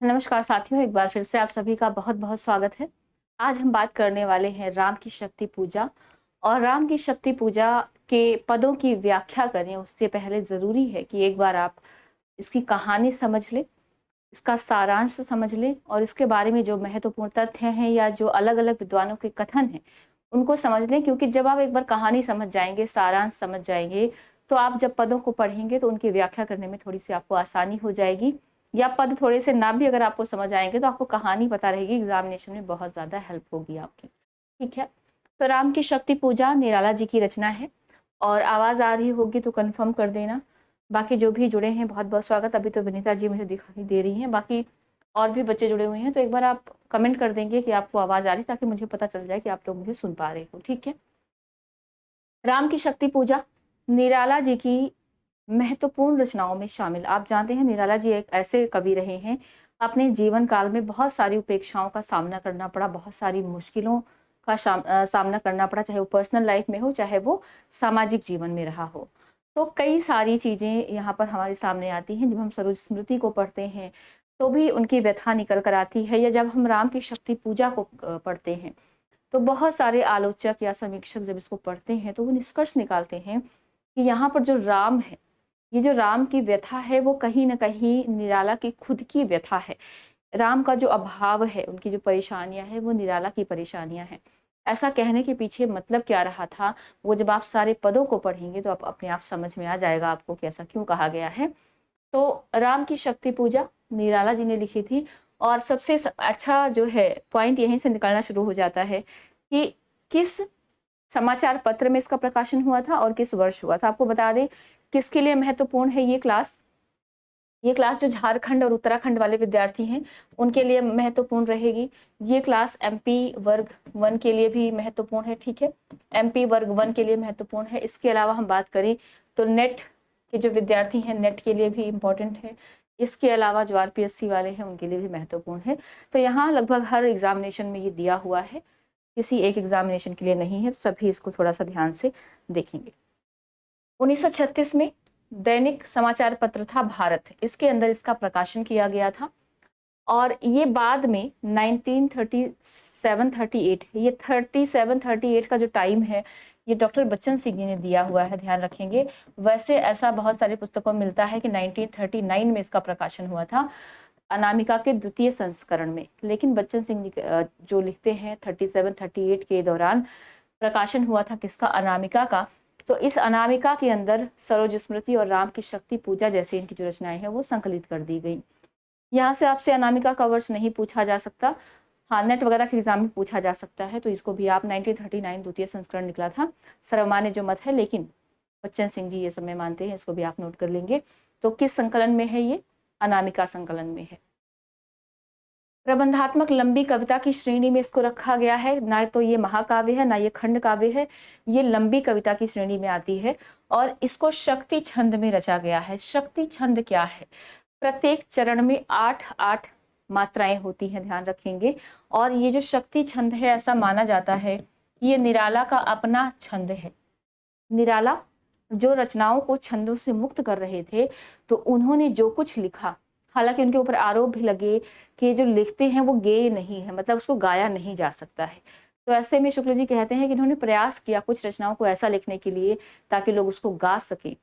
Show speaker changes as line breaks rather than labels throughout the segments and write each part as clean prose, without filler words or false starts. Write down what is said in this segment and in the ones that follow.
नमस्कार साथियों, एक बार फिर से आप सभी का बहुत बहुत स्वागत है। आज हम बात करने वाले हैं राम की शक्ति पूजा। और राम की शक्ति पूजा के पदों की व्याख्या करें उससे पहले ज़रूरी है कि एक बार आप इसकी कहानी समझ लें, इसका सारांश समझ लें और इसके बारे में जो महत्वपूर्ण तथ्य हैं या जो अलग-अलग विद्वानों के कथन हैं, उनको समझ लें। क्योंकि जब आप एक बार कहानी समझ जाएँगे, सारांश समझ जाएँगे, तो आप जब पदों को पढ़ेंगे तो उनकी व्याख्या करने में थोड़ी-सी आपको आसानी हो जाएगी। या पद थोड़े से ना भी अगर आपको समझ आएँगे तो आपको कहानी पता रहेगी, एग्ज़ामिनेशन में बहुत ज़्यादा हेल्प होगी आपकी। ठीक है? तो राम की शक्ति पूजा निराला जी की रचना है और आवाज़ आ रही होगी तो कन्फर्म कर देना। बाकी जो भी जुड़े हैं बहुत-बहुत स्वागत। अभी तो विनीता जी मुझे दिखाई दे रही हैं, बाकी और भी बच्चे जुड़े हुए हैं तो एक बार आप कमेंट कर देंगे कि आपको आवाज़ आ रही है, ताकि मुझे पता चल जाए कि आप लोग मुझे सुन पा रहे हो। ठीक है? राम की शक्ति पूजा निराला जी की महत्वपूर्ण रचनाओं में शामिल। आप जानते हैं निराला जी एक ऐसे कवि रहे हैं, अपने जीवन काल में बहुत सारी उपेक्षाओं का सामना करना पड़ा, बहुत सारी मुश्किलों का सामना करना पड़ा, चाहे वो पर्सनल लाइफ में हो, चाहे वो सामाजिक जीवन में रहा हो। तो कई सारी चीज़ें यहाँ पर हमारे सामने आती हैं। जब हम सरोज स्मृति को पढ़ते हैं तो भी उनकी व्यथा निकल कर आती है, या जब हम राम की शक्ति पूजा को पढ़ते हैं तो बहुत सारे आलोचक या समीक्षक जब इसको पढ़ते हैं तो वो निष्कर्ष निकालते हैं कि यहाँ पर जो राम है, ये जो राम की व्यथा है वो कहीं न कहीं निराला की खुद की व्यथा है। राम का जो अभाव है, उनकी जो परेशानियाँ हैं, वो निराला की परेशानियाँ हैं। ऐसा कहने के पीछे मतलब क्या रहा था, वो जब आप सारे पदों को पढ़ेंगे तो आप अपने आप समझ में आ जाएगा आपको कि ऐसा क्यों कहा गया है। तो राम की शक्ति पूजा निराला जी ने लिखी थी। और सबसे अच्छा जो है पॉइंट यहीं से निकलना शुरू हो जाता है कि किस समाचार पत्र में इसका प्रकाशन हुआ था और किस वर्ष हुआ था। आपको बता दें किसके लिए महत्वपूर्ण है ये क्लास। ये क्लास जो झारखंड और उत्तराखंड वाले विद्यार्थी हैं उनके लिए महत्वपूर्ण रहेगी। ये क्लास एमपी वर्ग 1 के लिए भी महत्वपूर्ण है। ठीक है, एमपी वर्ग 1 के लिए महत्वपूर्ण है। इसके अलावा हम बात करें तो नेट के जो विद्यार्थी हैं, नेट के लिए भी इम्पोर्टेंट है। इसके अलावा जो आरपीएससी वाले हैं उनके लिए भी महत्वपूर्ण है। तो यहाँ लगभग हर एग्जामिनेशन में ये दिया हुआ है, किसी एक एग्जामिनेशन के लिए नहीं है। सभी इसको थोड़ा सा ध्यान से देखेंगे। 1936 में दैनिक समाचार पत्र था भारत, इसके अंदर इसका प्रकाशन किया गया था। और ये बाद में 1937-38, ये 37-38 का जो टाइम है ये डॉक्टर बच्चन सिंह जी ने दिया हुआ है, ध्यान रखेंगे। वैसे ऐसा बहुत सारी पुस्तकों में मिलता है कि 1939 में इसका प्रकाशन हुआ था, अनामिका के द्वितीय संस्करण में। लेकिन बच्चन सिंह जी जो लिखते हैं 37-38 के दौरान प्रकाशन हुआ था किसका, अनामिका का। तो इस अनामिका के अंदर सरोज स्मृति और राम की शक्ति पूजा जैसे इनकी जो रचनाएं हैं वो संकलित कर दी गई। यहाँ से आपसे अनामिका का वर्ष नहीं पूछा जा सकता, हाँ नेट वगैरह के एग्जाम में पूछा जा सकता है, तो इसको भी आप 1939 द्वितीय संस्करण निकला था, सर्वमान्य जो मत है। लेकिन बच्चन सिंह जी ये समय मानते हैं, इसको भी आप नोट कर लेंगे। तो किस संकलन में है ये, अनामिका संकलन में है। प्रबंधात्मक लंबी कविता की श्रेणी में इसको रखा गया है, ना तो ये महाकाव्य है ना ये खंड काव्य है, ये लंबी कविता की श्रेणी में आती है। और इसको शक्ति छंद में रचा गया है। शक्ति छंद क्या है, प्रत्येक चरण में 8-8 मात्राएं होती हैं, ध्यान रखेंगे। और ये जो शक्ति छंद है, ऐसा माना जाता है कि ये निराला का अपना छंद है। निराला जो रचनाओं को छंदों से मुक्त कर रहे थे, तो उन्होंने जो कुछ लिखा, हालांकि उनके ऊपर आरोप भी लगे कि जो लिखते हैं वो गेय नहीं है, मतलब उसको गाया नहीं जा सकता है। तो ऐसे में शुक्ल जी कहते हैं कि इन्होंने प्रयास किया कुछ रचनाओं को ऐसा लिखने के लिए ताकि लोग उसको गा सकें।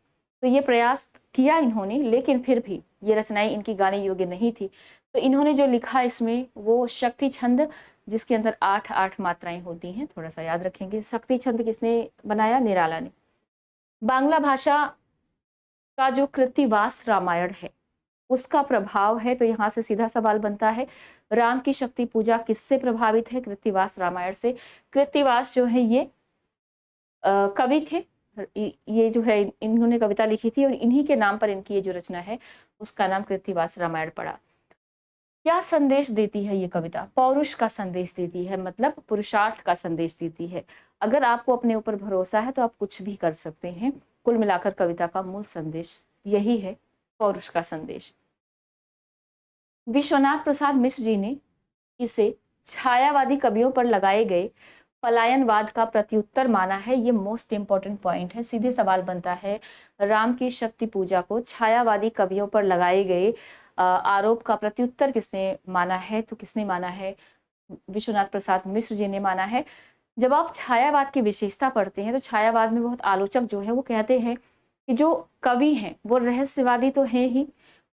तो ये प्रयास किया इन्होंने, लेकिन फिर भी ये रचनाएं इनकी गाने योग्य नहीं थी। तो इन्होंने जो लिखा इसमें वो शक्ति छंद, जिसके अंदर 8-8 मात्राएं होती हैं, थोड़ा सा याद रखेंगे। शक्ति छंद किसने बनाया, निराला ने। बांग्ला भाषा का जो कृत्तिवास रामायण है उसका प्रभाव है। तो यहाँ से सीधा सवाल बनता है, राम की शक्ति पूजा किससे प्रभावित है, कृत्तिवास रामायण से। कृत्तिवास जो है ये कवि थे, ये जो है इन्होंने कविता लिखी थी और इन्हीं के नाम पर इनकी ये जो रचना है उसका नाम कृत्तिवास रामायण पड़ा। क्या संदेश देती है ये कविता, पौरुष का संदेश देती है, मतलब पुरुषार्थ का संदेश देती है। अगर आपको अपने ऊपर भरोसा है तो आप कुछ भी कर सकते हैं। कुल मिलाकर कविता का मूल संदेश यही है, पौरुष का संदेश। विश्वनाथ प्रसाद मिश्र जी ने इसे छायावादी कवियों पर लगाए गए पलायनवाद का प्रत्युत्तर माना है। ये मोस्ट इंपॉर्टेंट पॉइंट है। सीधे सवाल बनता है, राम की शक्ति पूजा को छायावादी कवियों पर लगाए गए आरोप का प्रत्युत्तर किसने माना है? तो किसने माना है? विश्वनाथ प्रसाद मिश्र जी ने माना है। जब आप छायावाद की विशेषता पढ़ते हैं तो छायावाद में बहुत आलोचक जो है वो कहते हैं कि जो कवि हैं वो रहस्यवादी तो हैं ही,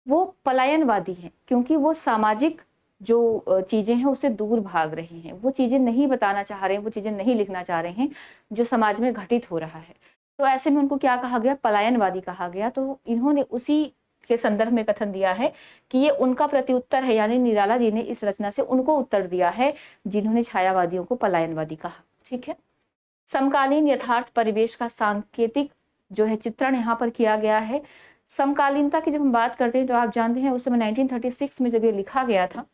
वो पलायनवादी हैं, क्योंकि वो सामाजिक जो चीजें हैं उससे दूर भाग रहे हैं, वो चीजें नहीं बताना चाह रहे हैं, वो चीजें नहीं लिखना चाह रहे हैं जो समाज में घटित हो रहा है। तो ऐसे में उनको क्या कहा गया? पलायनवादी कहा गया। तो इन्होंने उसी के संदर्भ में कथन दिया है कि ये उनका प्रत्युत्तर है, यानी निराला जी ने इस रचना से उनको उत्तर दिया है जिन्होंने छायावादियों को पलायनवादी कहा। ठीक है। समकालीन यथार्थ परिवेश का सांकेतिक जो है चित्रण यहाँ पर किया गया है। समकालीनता की जब हम बात करते हैं तो आप जानते हैं उस समय 1936 में जब ये लिखा गया था,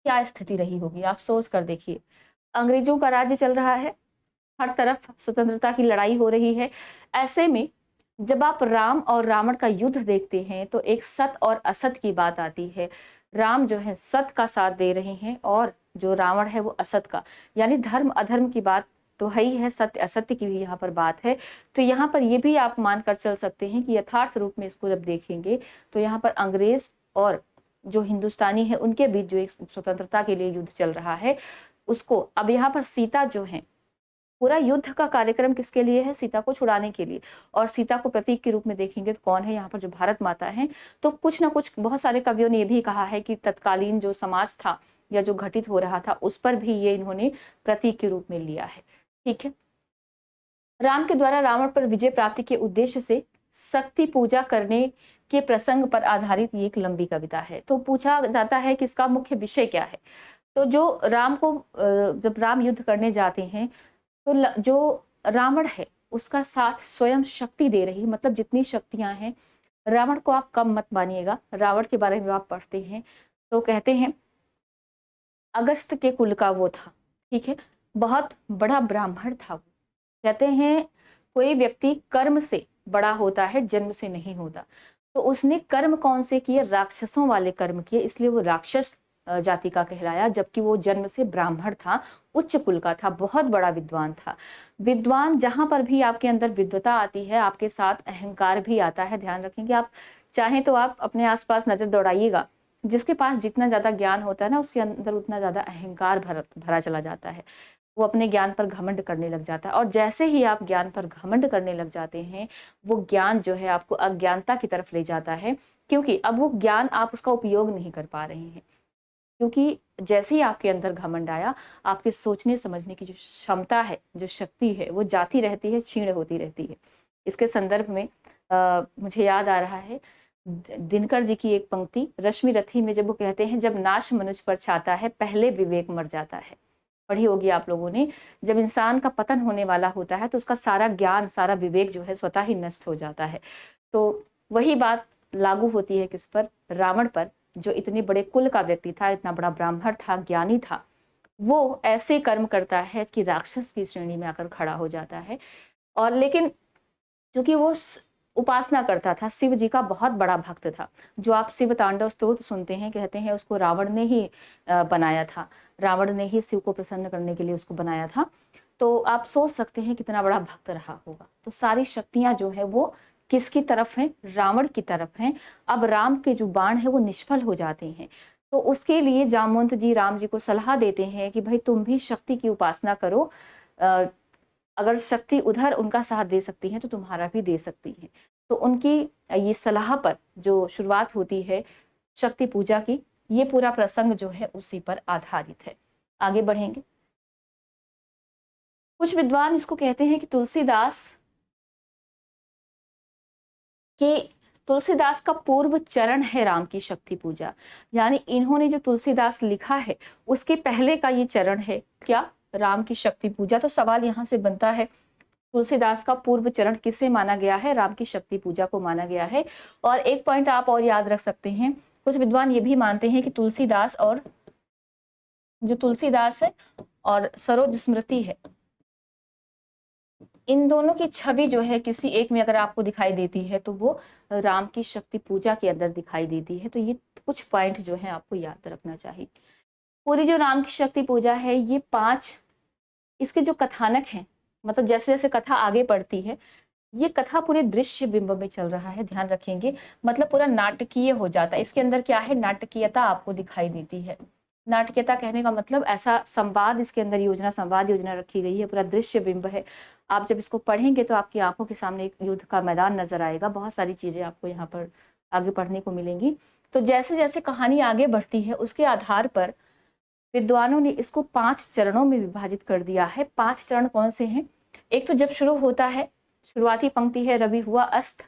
क्या स्थिति रही होगी आप सोच कर देखिए। अंग्रेजों का राज्य चल रहा है, हर तरफ स्वतंत्रता की लड़ाई हो रही है। ऐसे में जब आप राम और रावण का युद्ध देखते हैं तो एक सत और असत की बात आती है। राम जो है सत का साथ दे रहे हैं और जो रावण है वो असत का, यानी धर्म अधर्म की बात तो है ही है, सत्य असत्य की भी यहाँ पर बात है। तो यहाँ पर ये भी आप मानकर चल सकते हैं कि यथार्थ रूप में इसको जब देखेंगे तो यहाँ पर अंग्रेज और जो हिंदुस्तानी है उनके बीच जो एक स्वतंत्रता के लिए युद्ध चल रहा है उसको, अब यहाँ पर सीता जो है, पूरा युद्ध का कार्यक्रम किसके लिए है? सीता को छुड़ाने के लिए। और सीता को प्रतीक के रूप में देखेंगे तो कौन है यहाँ पर? जो भारत माता है। तो कुछ ना कुछ बहुत सारे कवियों ने ये भी कहा है कि तत्कालीन जो समाज था या जो घटित हो रहा था उस पर भी ये इन्होंने प्रतीक के रूप में लिया है। ठीक है। राम के द्वारा रावण पर विजय प्राप्ति के उद्देश्य से शक्ति पूजा करने के प्रसंग पर आधारित ये एक लंबी कविता है। तो पूछा जाता है कि इसका मुख्य विषय क्या है? तो जो राम को जब राम युद्ध करने जाते हैं तो जो रावण है उसका साथ स्वयं शक्ति दे रही, मतलब जितनी शक्तियां हैं, रावण को आप कम मत मानिएगा। रावण के बारे में आप पढ़ते हैं तो कहते हैं अगस्त के कुल का वो था। ठीक है। बहुत बड़ा ब्राह्मण था वो। कहते हैं कोई व्यक्ति कर्म से बड़ा होता है, जन्म से नहीं होता। तो उसने कर्म कौन से किए? राक्षसों वाले कर्म किए, इसलिए वो राक्षस जाति का कहलाया, जबकि वो जन्म से ब्राह्मण था, उच्च कुल का था, बहुत बड़ा विद्वान था। विद्वान जहां पर भी आपके अंदर विद्वता आती है आपके साथ अहंकार भी आता है। ध्यान रखेंगे, आप चाहें तो आप अपने आसपास नजर दौड़ाइएगा, जिसके पास जितना ज्यादा ज्ञान होता है ना उसके अंदर उतना ज्यादा अहंकार भरा चला जाता है। वो अपने ज्ञान पर घमंड करने लग जाता है, और जैसे ही आप ज्ञान पर घमंड करने लग जाते हैं वो ज्ञान जो है आपको अज्ञानता की तरफ ले जाता है, क्योंकि अब वो ज्ञान आप उसका उपयोग नहीं कर पा रहे हैं। क्योंकि जैसे ही आपके अंदर घमंड आया, आपके सोचने समझने की जो क्षमता है, जो शक्ति है, वो जाती रहती है, क्षीण होती रहती है। इसके संदर्भ में मुझे याद आ रहा है दिनकर जी की एक पंक्ति रश्मि रथी में, जब वो कहते हैं जब नाश मनुष्य पर छाता है पहले विवेक मर जाता है। पढ़ी होगी आप लोगों ने। जब इंसान का पतन होने वाला होता है तो उसका सारा ज्ञान, सारा विवेक जो है स्वतः ही नष्ट हो जाता है। तो वही बात लागू होती है किस पर? रावण पर, जो इतने बड़े कुल का व्यक्ति था, इतना बड़ा ब्राह्मण था, ज्ञानी था। वो ऐसे कर्म करता है कि राक्षस की श्रेणी में आकर खड़ा हो जाता है। और लेकिन क्योंकि वो उपासना करता था, शिव जी का बहुत बड़ा भक्त था। जो आप शिव तांडव स्तोत्र सुनते हैं, कहते हैं उसको रावण ने ही बनाया था, रावण ने ही शिव को प्रसन्न करने के लिए उसको बनाया था। तो आप सोच सकते हैं कितना बड़ा भक्त रहा होगा। तो सारी शक्तियां जो है वो किसकी तरफ हैं? रावण की तरफ हैं। अब राम के जो बाण है वो निष्फल हो जाते हैं। तो उसके लिए जामवंत जी राम जी को सलाह देते हैं कि भाई तुम भी शक्ति की उपासना करो, अगर शक्ति उधर उनका साथ दे सकती है तो तुम्हारा भी दे सकती है। तो उनकी ये सलाह पर जो शुरुआत होती है शक्ति पूजा की, ये पूरा प्रसंग जो है उसी पर आधारित है। आगे बढ़ेंगे। कुछ विद्वान इसको कहते हैं कि तुलसीदास का पूर्व चरण है राम की शक्ति पूजा, यानी इन्होंने जो तुलसीदास लिखा है उसके पहले का ये चरण है क्या? राम की शक्ति पूजा। तो सवाल यहाँ से बनता है तुलसीदास का पूर्व चरण किसे माना गया है? राम की शक्ति पूजा को माना गया है। और एक पॉइंट आप और याद रख सकते हैं, कुछ विद्वान ये भी मानते हैं कि तुलसीदास है और सरोज स्मृति है, इन दोनों की छवि जो है किसी एक में अगर आपको दिखाई देती है तो वो राम की शक्ति पूजा के अंदर दिखाई देती है। तो ये कुछ पॉइंट जो है आपको याद रखना चाहिए। पूरी जो राम की शक्ति पूजा है ये 5 इसके जो कथानक हैं, मतलब जैसे जैसे कथा आगे बढ़ती है ये कथा पूरे दृश्य बिंब में चल रहा है, ध्यान रखेंगे। मतलब पूरा नाटकीय हो जाता है। इसके अंदर क्या है, नाटकीयता आपको दिखाई देती है। नाटकीयता कहने का मतलब ऐसा संवाद इसके अंदर योजना, संवाद योजना रखी गई है, पूरा दृश्य बिंब है। आप जब इसको पढ़ेंगे तो आपकी आंखों के सामने एक युद्ध का मैदान नजर आएगा। बहुत सारी चीजें आपको यहाँ पर आगे पढ़ने को मिलेंगी। तो जैसे जैसे कहानी आगे बढ़ती है उसके आधार पर विद्वानों ने इसको 5 चरणों में विभाजित कर दिया है। 5 चरण कौन से हैं? एक तो जब शुरू होता है, शुरुआती पंक्ति है रवि हुआ अस्त।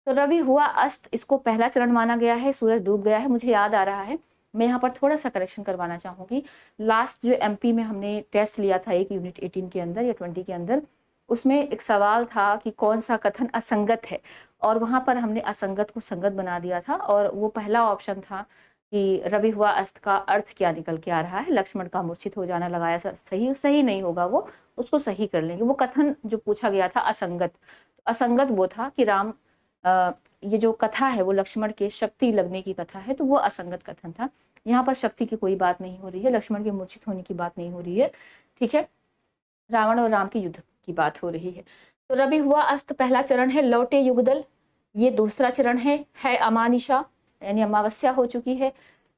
तो रवि हुआ अस्त इसको पहला चरण माना गया है। सूरज डूब गया है। मुझे याद आ रहा है, मैं यहाँ पर थोड़ा सा करेक्शन करवाना चाहूंगी। लास्ट जो एमपी में हमने टेस्ट लिया था एक यूनिट 18 के अंदर या 20 के अंदर, उसमें एक सवाल था कि कौन सा कथन असंगत है, और वहां पर हमने असंगत को संगत बना दिया था। और वो पहला ऑप्शन था कि रवि हुआ अस्त का अर्थ क्या निकल के आ रहा है, लक्ष्मण का मूर्छित हो जाना लगाया। सही सही नहीं होगा वो, उसको सही कर लेंगे। वो कथन जो पूछा गया था असंगत, असंगत वो था कि राम ये जो कथा है वो लक्ष्मण के शक्ति लगने की कथा है, तो वो असंगत कथन था। यहाँ पर शक्ति की कोई बात नहीं हो रही है, लक्ष्मण के मूर्छित होने की बात नहीं हो रही है, ठीक है। रावण और राम के युद्ध की बात हो रही है। तो रवि हुआ अस्त पहला चरण है। लौटे युगदल ये दूसरा चरण है अमानिशा यानी अमावस्या हो चुकी है।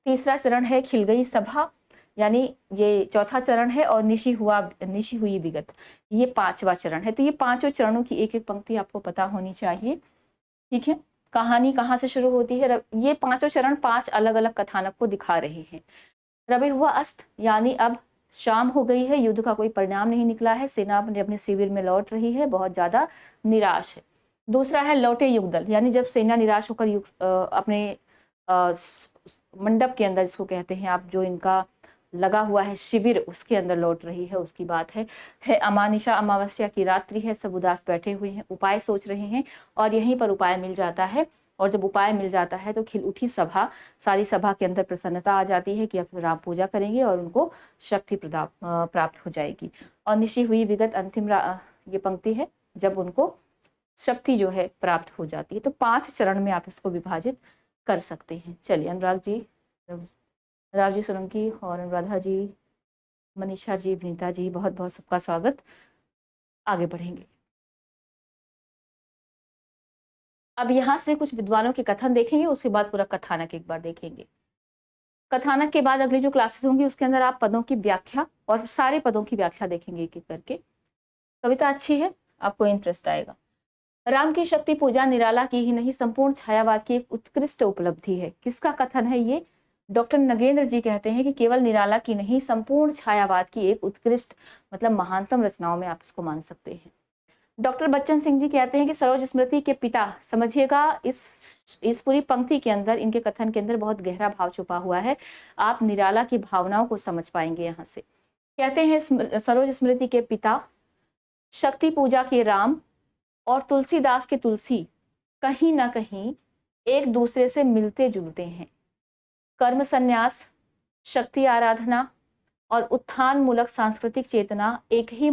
तीसरा चरण है खिल गई सभा, यानी ये चौथा चरण है। और निशि हुई विगत, ये 5वां चरण है। तो ये 5 चरणों की एक एक पंक्ति आपको पता होनी चाहिए, ठीक है। कहानी कहाँ से शुरू होती है? ये 5 चरण 5 अलग अलग कथानक को दिखा रहे हैं। रवि हुआ अस्त यानी अब शाम हो गई है, युद्ध का कोई परिणाम नहीं निकला है, सेना अपने शिविर में लौट रही है, बहुत ज्यादा निराश है। दूसरा है लौटे युगदल, यानी जब सेना निराश होकर अपने मंडप के अंदर, जिसको कहते हैं आप, जो इनका लगा हुआ है शिविर, उसके अंदर लौट रही है, उसकी बात है अमानिशा अमावस्या की रात्रि है, सब उदास बैठे हुए हैं, उपाय सोच रहे हैं, और यहीं पर उपाय मिल जाता है। और जब उपाय मिल जाता है तो खिल उठी सभा, सारी सभा के अंदर प्रसन्नता आ जाती है कि अब राम पूजा करेंगे और उनको शक्ति प्राप्त हो जाएगी। और निशी हुई विगत अंतिम ये पंक्ति है, जब उनको शक्ति जो है प्राप्त हो जाती है। तो 5 चरण में आप इसको विभाजित कर सकते हैं। चलिए अनुराग जी, राव जी सोलंकी और अनुराधा जी, मनीषा जी, विनीता जी, बहुत बहुत सबका स्वागत। आगे बढ़ेंगे। अब यहाँ से कुछ विद्वानों के कथन देखेंगे, उसके बाद पूरा कथानक एक बार देखेंगे। कथानक के बाद अगली जो क्लासेस होंगी उसके अंदर आप पदों की व्याख्या और सारे पदों की व्याख्या देखेंगे एक एक करके। कविता अच्छी है, आपको इंटरेस्ट आएगा। राम की शक्ति पूजा निराला की ही नहीं, संपूर्ण छायावाद की एक उत्कृष्ट उपलब्धि है। किसका कथन है ये? डॉक्टर नगेंद्र जी कहते हैं कि केवल निराला की नहीं, संपूर्ण छायावाद की एक उत्कृष्ट, मतलब महानतम रचनाओं में आप इसको मान सकते हैं। डॉक्टर बच्चन सिंह जी कहते हैं कि सरोज स्मृति के पिता, समझिएगा इस पूरी पंक्ति के अंदर, इनके कथन के अंदर बहुत गहरा भाव छुपा हुआ है। आप निराला की भावनाओं को समझ पाएंगे यहाँ से। कहते हैं सरोज स्मृति के पिता, शक्ति पूजा के राम और तुलसीदास के तुलसी कहीं ना कहीं एक दूसरे से मिलते जुलते हैं। कर्म संन्यास, शक्ति आराधना और उत्थान मूलक सांस्कृतिक चेतना एक ही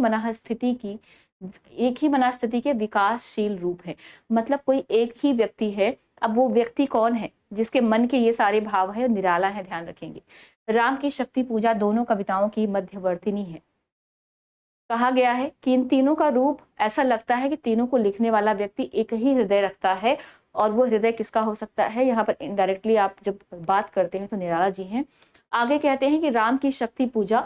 मनस्थिति के विकासशील रूप है। मतलब कोई एक ही व्यक्ति है। अब वो व्यक्ति कौन है जिसके मन के ये सारे भाव है? निराला है, ध्यान रखेंगे। राम की शक्ति पूजा दोनों कविताओं की मध्यवर्तिनी है। कहा गया है कि इन तीनों का रूप ऐसा लगता है कि तीनों को लिखने वाला व्यक्ति एक ही हृदय रखता है, और वो हृदय किसका हो सकता है? यहाँ पर इनडायरेक्टली आप जब बात करते हैं तो निराला जी हैं। आगे कहते हैं कि राम की शक्ति पूजा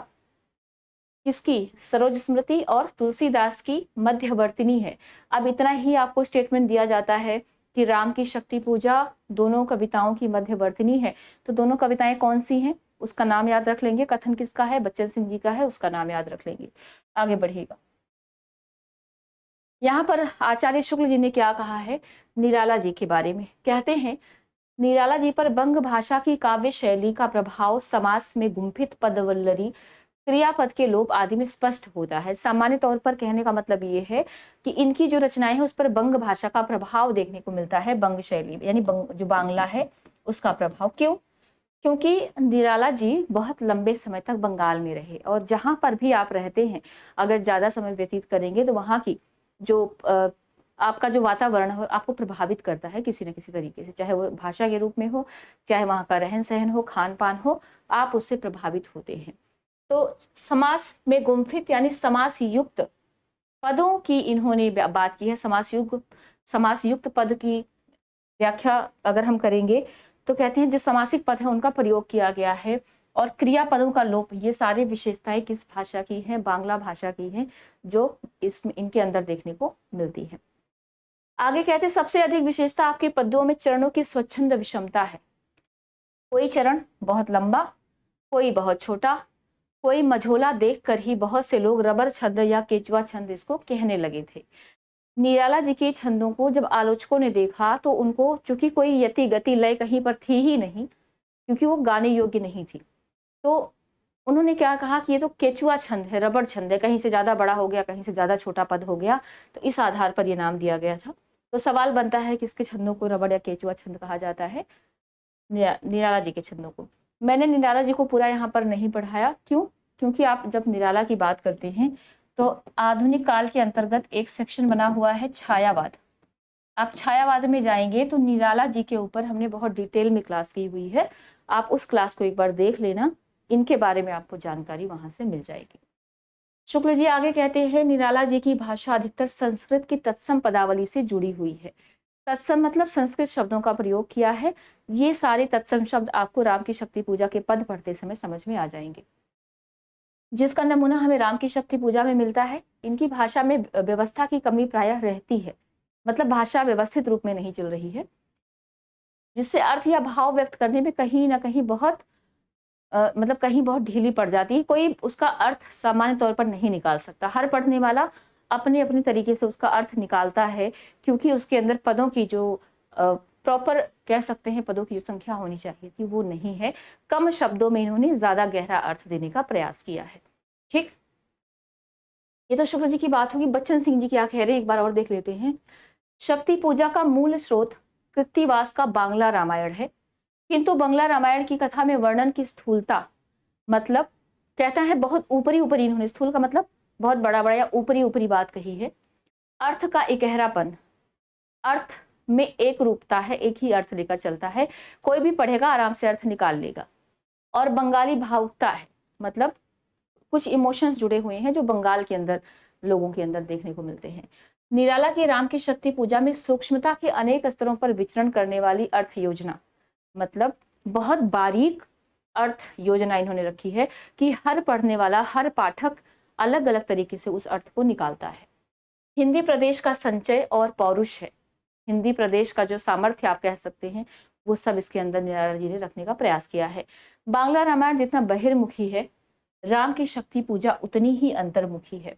किसकी? सरोज स्मृति और तुलसीदास की मध्यवर्तिनी है। अब इतना ही आपको स्टेटमेंट दिया जाता है कि राम की शक्ति पूजा दोनों कविताओं की मध्यवर्तिनी है। तो दोनों कविताएं कौन सी हैं उसका नाम याद रख लेंगे। कथन किसका है? बच्चन सिंह जी का है, उसका नाम याद रख लेंगे। आगे बढ़िएगा। यहाँ पर आचार्य शुक्ल जी ने क्या कहा है निराला जी के बारे में? कहते हैं निराला जी पर बंग भाषा की काव्य शैली का प्रभाव समास में गुंफित पदवल्लरी, क्रियापद के लोप आदि में स्पष्ट होता है। सामान्य तौर पर कहने का मतलब ये है कि इनकी जो रचनाएं हैं उस पर बंग भाषा का प्रभाव देखने को मिलता है। बंग शैली यानी जो बांग्ला है उसका प्रभाव। क्यों? क्योंकि निराला जी बहुत लंबे समय तक बंगाल में रहे, और जहां पर भी आप रहते हैं अगर ज्यादा समय व्यतीत करेंगे तो वहां की जो आपका जो वातावरण हो आपको प्रभावित करता है किसी न किसी तरीके से, चाहे वो भाषा के रूप में हो, चाहे वहाँ का रहन सहन हो, खान पान हो, आप उससे प्रभावित होते हैं। तो समास में गुंफित यानी समास युक्त पदों की इन्होंने बात की है। समासयुक्त पद की व्याख्या अगर हम करेंगे तो कहते हैं जो समासिक पद है उनका प्रयोग किया गया है, और क्रियापदों का लोप, ये सारी विशेषताएं किस भाषा की हैं? बांग्ला भाषा की हैं, जो इनके अंदर देखने को मिलती है। आगे कहते हैं सबसे अधिक विशेषता आपके पद्यों में चरणों की स्वच्छंद विषमता है। कोई चरण बहुत लंबा, कोई बहुत छोटा, कोई मझोला देखकर ही बहुत से लोग रबर छंद या केचुआ छंद इसको कहने लगे थे। निराला जी के छंदों को जब आलोचकों ने देखा तो उनको, चूंकि कोई यति गति लय कहीं पर थी ही नहीं, क्योंकि वो गाने योग्य नहीं थी, तो उन्होंने क्या कहा कि ये तो केचुआ छंद है, रबड़ छंद है, कहीं से ज्यादा बड़ा हो गया, कहीं से ज्यादा छोटा पद हो गया, तो इस आधार पर ये नाम दिया गया था। तो सवाल बनता है कि इसके छंदों को रबड़ या केचुआ छंद कहा जाता है? निराला जी के छंदों को। मैंने निराला जी को पूरा यहाँ पर नहीं पढ़ाया, क्यों? क्योंकि आप जब निराला की बात करते हैं तो आधुनिक काल के अंतर्गत एक सेक्शन बना हुआ है छायावाद। आप छायावाद में जाएंगे तो निराला जी के ऊपर हमने बहुत डिटेल में क्लास की हुई है, आप उस क्लास को एक बार देख लेना, इनके बारे में आपको जानकारी वहां से मिल जाएगी। शुक्ल जी आगे कहते हैं निराला जी की भाषा अधिकतर संस्कृत की तत्सम पदावली से जुड़ी हुई है। तत्सम मतलब संस्कृत शब्दों का प्रयोग किया है। ये सारे तत्सम शब्द आपको राम की शक्ति पूजा के पद पढ़ते समय समझ में आ जाएंगे, जिसका नमूना हमें राम की शक्ति पूजा में मिलता है। इनकी भाषा में व्यवस्था की कमी प्रायः रहती है, मतलब भाषा व्यवस्थित रूप में नहीं चल रही है, जिससे अर्थ या भाव व्यक्त करने में कहीं ना कहीं बहुत मतलब कहीं बहुत ढीली पड़ जाती है। कोई उसका अर्थ सामान्य तौर पर नहीं निकाल सकता, हर पढ़ने वाला अपने अपने तरीके से उसका अर्थ निकालता है, क्योंकि उसके अंदर पदों की जो प्रॉपर कह सकते हैं पदों की जो संख्या होनी चाहिए थी वो नहीं है। कम शब्दों में इन्होंने ज्यादा गहरा अर्थ देने का प्रयास किया है। ठीक, ये तो शुक्ल जी की बात होगी। बच्चन सिंह जी क्या कह रहे हैं एक बार और देख लेते हैं। शक्ति पूजा का मूल स्रोत कृत्तिवास का बांग्ला रामायण है, किंतु बांग्ला रामायण की कथा में वर्णन की स्थूलता, मतलब कहता है बहुत ऊपरी ऊपरी, इन्होंने स्थूल का मतलब बहुत बड़ा बड़ा या ऊपरी ऊपरी बात कही है। अर्थ का इकहरापन, अर्थ में एक रूपता है, एक ही अर्थ लेकर चलता है, कोई भी पढ़ेगा आराम से अर्थ निकाल लेगा। और बंगाली भावुकता है, मतलब कुछ इमोशंस जुड़े हुए हैं जो बंगाल के अंदर लोगों के अंदर देखने को मिलते हैं। निराला की राम की शक्ति पूजा में सूक्ष्मता के अनेक स्तरों पर विचरण करने वाली अर्थ योजना, मतलब बहुत बारीक अर्थ योजना इन्होंने रखी है कि हर पढ़ने वाला, हर पाठक अलग अलग तरीके से उस अर्थ को निकालता है। हिंदी प्रदेश का संचय और पौरुष है, हिंदी प्रदेश का जो सामर्थ्य आप कह सकते हैं वो सब इसके अंदर निराला जी ने रखने का प्रयास किया है। बांग्ला रामायण जितना बहिर्मुखी है, राम की शक्ति पूजा उतनी ही अंतर्मुखी है।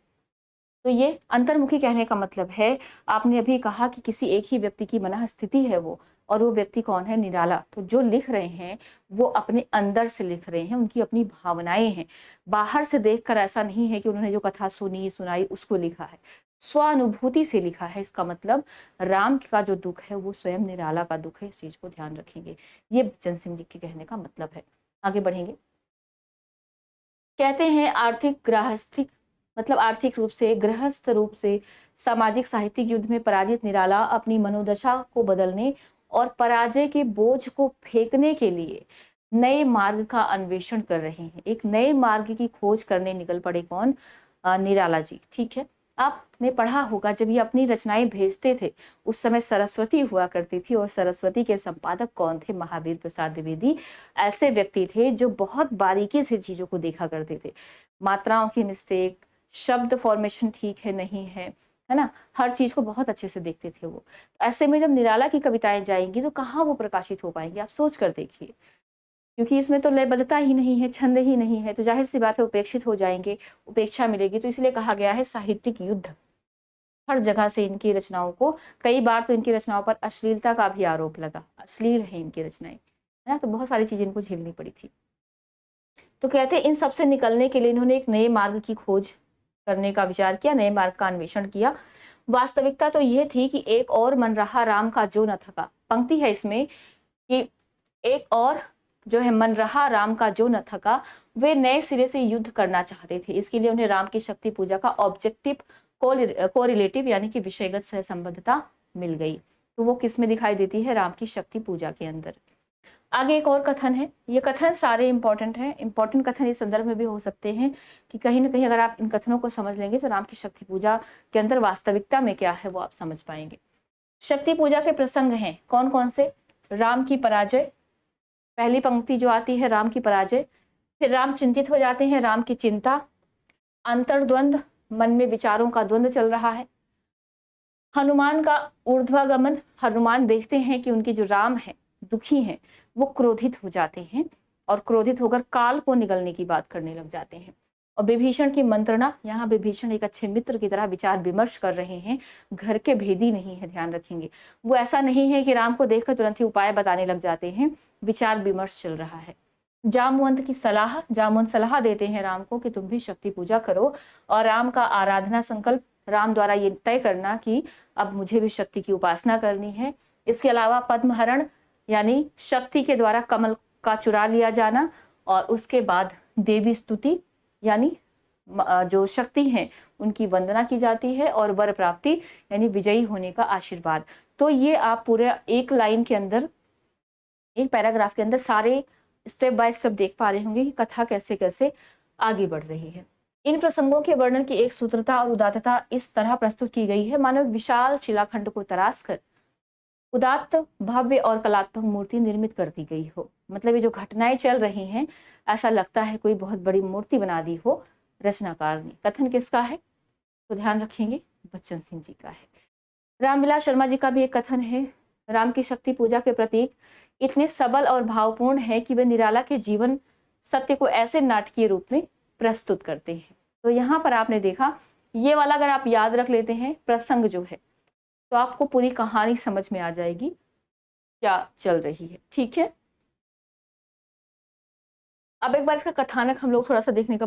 तो ये अंतर्मुखी कहने का मतलब है, आपने अभी कहा कि किसी एक ही व्यक्ति की मनः स्थिति है वो, और वो व्यक्ति कौन है? निराला। तो जो लिख रहे हैं वो अपने अंदर से लिख रहे हैं, उनकी अपनी भावनाएं हैं। बाहर से देखकर ऐसा नहीं है कि उन्होंने जो कथा सुनी सुनाई उसको लिखा है, स्वानुभूति से लिखा है। इसका मतलब राम का जो दुख है वो स्वयं निराला का दुख है, इस चीज को ध्यान रखेंगे। ये बच्चन सिंह जी के कहने का मतलब है। आगे बढ़ेंगे। कहते हैं आर्थिक गृहस्थिक, मतलब आर्थिक रूप से, गृहस्थ रूप से सामाजिक साहित्यिक युद्ध में पराजित निराला अपनी मनोदशा को बदलने और पराजय के बोझ को फेंकने के लिए नए मार्ग का अन्वेषण कर रहे हैं। एक नए मार्ग की खोज करने निकल पड़े। कौन? निराला जी। ठीक है, आपने पढ़ा होगा जब ये अपनी रचनाएं भेजते थे उस समय सरस्वती हुआ करती थी, और सरस्वती के संपादक कौन थे? महावीर प्रसाद द्विवेदी। ऐसे व्यक्ति थे जो बहुत बारीकी से चीजों को देखा करते थे, मात्राओं की मिस्टेक, शब्द फॉर्मेशन ठीक है नहीं है, है ना, हर चीज को बहुत अच्छे से देखते थे वो। ऐसे में जब निराला की कविताएं जाएंगी तो कहाँ वो प्रकाशित हो पाएंगी? आप सोच कर देखिए, क्योंकि इसमें तो लयबद्धता ही नहीं है, छंद ही नहीं है, तो जाहिर सी बात है उपेक्षित हो जाएंगे, उपेक्षा मिलेगी। तो इसलिए कहा गया है साहित्यिक युद्ध। हर जगह से इनकी रचनाओं को, कई बार तो इनकी रचनाओं पर अश्लीलता का भी आरोप लगा, अश्लील है इनकी रचनाएं, है ना, तो बहुत सारी चीजें इनको झेलनी पड़ी थी। तो कहते हैं इन सबसे निकलने के लिए इन्होंने एक नए मार्ग की खोज करने का विचार किया, नए मार्ग का अन्वेषण किया। वास्तविकता तो यह थी कि एक और मन रहा राम का जो न थका, पंक्ति है इसमें कि एक और जो है मन रहा राम का जो न थका, वे नए सिरे से युद्ध करना चाहते थे। इसके लिए उन्हें राम की शक्ति पूजा का ऑब्जेक्टिव कोरिलेटिव यानी कि विषयगत सहसंबद्धता मिल गई। तो वो किस में दिखाई देती है? राम की शक्ति पूजा के अंदर। आगे एक और कथन है, ये कथन सारे इंपॉर्टेंट हैं, इंपॉर्टेंट कथन इस संदर्भ में भी हो सकते हैं कि कहीं ना कहीं अगर आप इन कथनों को समझ लेंगे तो राम की शक्ति पूजा के अंदर वास्तविकता में क्या है वो आप समझ पाएंगे। शक्ति पूजा के प्रसंग हैं कौन कौन से? राम की पराजय, पहली पंक्ति जो आती है राम की पराजय, फिर राम चिंतित हो जाते हैं, राम की चिंता, अंतर्द्वंद, मन में विचारों का द्वंद चल रहा है, हनुमान का ऊर्ध्वागमन, हनुमान देखते हैं कि उनके जो राम है दुखी हैं, वो क्रोधित हो जाते हैं और क्रोधित होकर काल को निगलने की बात करने लग जाते हैं। और विभीषण की मंत्रणा, यहाँ विभीषण एक अच्छे मित्र की तरह विचार विमर्श कर रहे हैं, घर के भेदी नहीं है, ध्यान रखेंगे। वो ऐसा नहीं है कि राम को देखकर तुरंत ही उपाय बताने लग जाते हैं, विचार विमर्श चल रहा है। जामवंत की सलाह, जामवंत सलाह देते हैं राम को कि तुम भी शक्ति पूजा करो, और राम का आराधना संकल्प, राम द्वारा ये तय करना कि अब मुझे भी शक्ति की उपासना करनी है। इसके अलावा पद्महरण यानी शक्ति के द्वारा कमल का चुरा लिया जाना, और उसके बाद देवी स्तुति यानी जो शक्ति हैं उनकी वंदना की जाती है, और वर प्राप्ति यानी विजयी होने का आशीर्वाद। तो ये आप पूरे एक लाइन के अंदर, एक पैराग्राफ के अंदर सारे स्टेप बाय स्टेप देख पा रहे होंगे कि कथा कैसे कैसे आगे बढ़ रही है। इन प्रसंगों के वर्णन की एक सूत्रता और उदात्तता इस तरह प्रस्तुत की गई है मानो विशाल शिलाखंड को तराश कर उदात्त, भव्य और कलात्मक मूर्ति निर्मित कर दी गई हो। मतलब ये जो घटनाएं चल रही हैं, ऐसा लगता है कोई बहुत बड़ी मूर्ति बना दी हो रचनाकार ने। कथन किसका है तो ध्यान रखेंगे, बच्चन सिंह जी का है। रामविलास शर्मा जी का भी एक कथन है, राम की शक्ति पूजा के प्रतीक इतने सबल और भावपूर्ण है कि वे निराला के जीवन सत्य को ऐसे नाटकीय रूप में प्रस्तुत करते हैं। तो यहाँ पर आपने देखा, ये वाला अगर आप याद रख लेते हैं प्रसंग जो है, तो आपको पूरी कहानी समझ में आ जाएगी क्या चल रही है। ठीक है, अब एक बार इसका कथानक हम लोग थोड़ा सा देखने का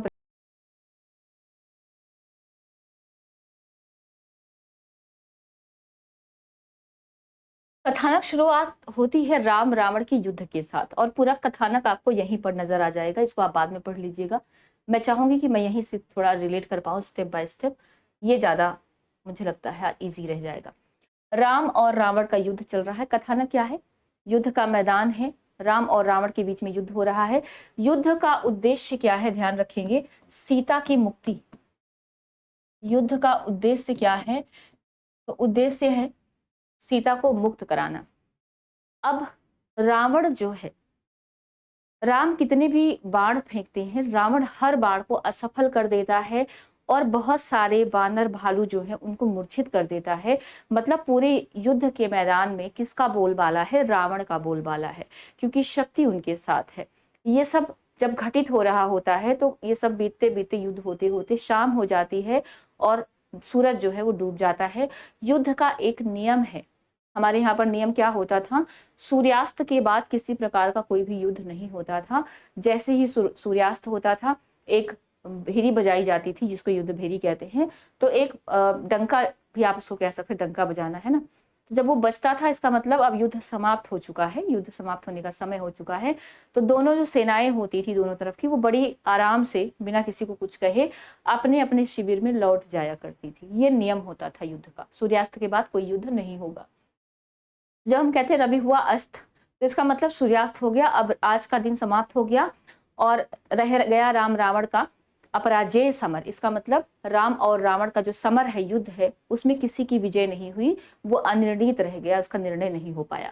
कथानक शुरुआत होती है राम रावण के युद्ध के साथ, और पूरा कथानक आपको यहीं पर नजर आ जाएगा। इसको आप बाद में पढ़ लीजिएगा, मैं चाहूंगी कि मैं यहीं से थोड़ा रिलेट कर पाऊँ स्टेप बाय स्टेप, ये ज्यादा मुझे लगता है इजी रह जाएगा। राम और रावण का युद्ध चल रहा है। कथानक क्या है? युद्ध का मैदान है, राम और रावण के बीच में युद्ध हो रहा है। युद्ध का उद्देश्य क्या है, ध्यान रखेंगे, सीता की मुक्ति। युद्ध का उद्देश्य क्या है? तो उद्देश्य है सीता को मुक्त कराना। अब रावण जो है, राम कितने भी बाण फेंकते हैं, रावण हर बाण को असफल कर देता है और बहुत सारे वानर भालू जो है उनको मूर्छित कर देता है। मतलब पूरे युद्ध के मैदान में किसका बोलबाला है? रावण का बोलबाला है, क्योंकि शक्ति उनके साथ है। ये सब जब घटित हो रहा होता है तो ये सब बीतते बीतते युद्ध होते होते शाम हो जाती है और सूरज जो है वो डूब जाता है। युद्ध का एक नियम है, हमारे यहाँ पर नियम क्या होता था, सूर्यास्त के बाद किसी प्रकार का कोई भी युद्ध नहीं होता था। जैसे ही सूर्यास्त होता था, एक भेरी बजाई जाती थी जिसको युद्ध भेरी कहते हैं। तो एक डंका भी आप उसको कह सकते हैं, डंका बजाना है ना। तो जब वो बजता था इसका मतलब अब युद्ध समाप्त हो चुका है, युद्ध समाप्त होने का समय हो चुका है। तो दोनों जो सेनाएं होती थी दोनों तरफ की, वो बड़ी आराम से बिना किसी को कुछ कहे अपने अपने शिविर में लौट जाया करती थी। ये नियम होता था युद्ध का, सूर्यास्त के बाद कोई युद्ध नहीं होगा। जब हम कहते हैं रवि हुआ अस्त, तो इसका मतलब सूर्यास्त हो गया, अब आज का दिन समाप्त हो गया और रह गया राम रावण का अपराजय समर। इसका मतलब राम और रावण का जो समर है, युद्ध है, उसमें किसी की विजय नहीं हुई, वो अनिर्णित रह गया, उसका निर्णय नहीं हो पाया।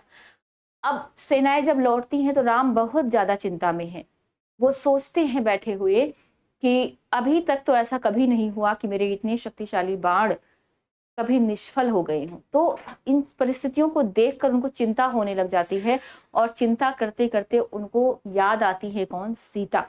अब सेनाएं जब लौटती हैं तो राम बहुत ज्यादा चिंता में हैं। वो सोचते हैं बैठे हुए कि अभी तक तो ऐसा कभी नहीं हुआ कि मेरे इतने शक्तिशाली बाण कभी निष्फल हो गए हों। तो इन परिस्थितियों को देखकर उनको चिंता होने लग जाती है, और चिंता करते करते उनको याद आती है कौन? सीता।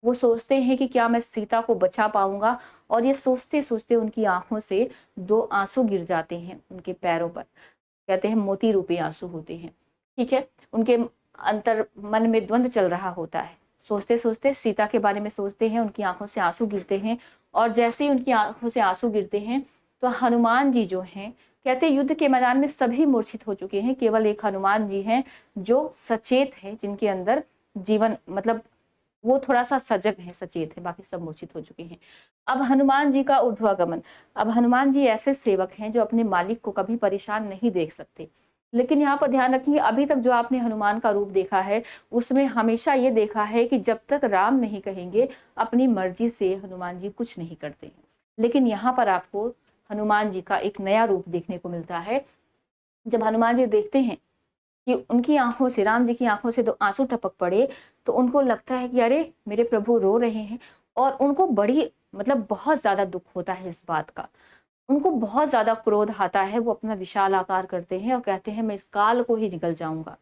वो सोचते हैं कि क्या मैं सीता को बचा पाऊंगा, और ये सोचते सोचते उनकी आंखों से दो आंसू गिर जाते हैं उनके पैरों पर। कहते हैं मोती रूपी आंसू होते हैं। ठीक है, उनके अंतर मन में द्वंद चल रहा होता है। सोचते सोचते सीता के बारे में सोचते हैं, उनकी आंखों से आंसू गिरते हैं, और जैसे ही उनकी आंखों से आंसू गिरते हैं तो हनुमान जी जो हैं, कहते हैं युद्ध के मैदान में सभी मूर्छित हो चुके हैं, केवल एक हनुमान जी हैं जो सचेत हैं, जिनके अंदर जीवन, मतलब वो थोड़ा सा सजग है, सचेत है, बाकी सब मूर्छित हो चुके हैं। अब हनुमान जी का ऊर्ध्वागमन। अब हनुमान जी ऐसे सेवक हैं जो अपने मालिक को कभी परेशान नहीं देख सकते। लेकिन यहाँ पर ध्यान रखेंगे, अभी तक जो आपने हनुमान का रूप देखा है उसमें हमेशा ये देखा है कि जब तक राम नहीं कहेंगे अपनी मर्जी से हनुमान जी कुछ नहीं करते हैं। लेकिन यहाँ पर आपको हनुमान जी का एक नया रूप देखने को मिलता है। जब हनुमान जी देखते हैं कि उनकी आंखों से, राम जी की आंखों से 2 आंसू टपक पड़े, तो उनको लगता है कि अरे मेरे प्रभु रो रहे हैं, और उनको बड़ी मतलब बहुत ज्यादा दुख होता है इस बात का। उनको बहुत ज्यादा क्रोध आता है, वो अपना विशाल आकार करते हैं और कहते हैं मैं इस काल को ही निगल जाऊंगा।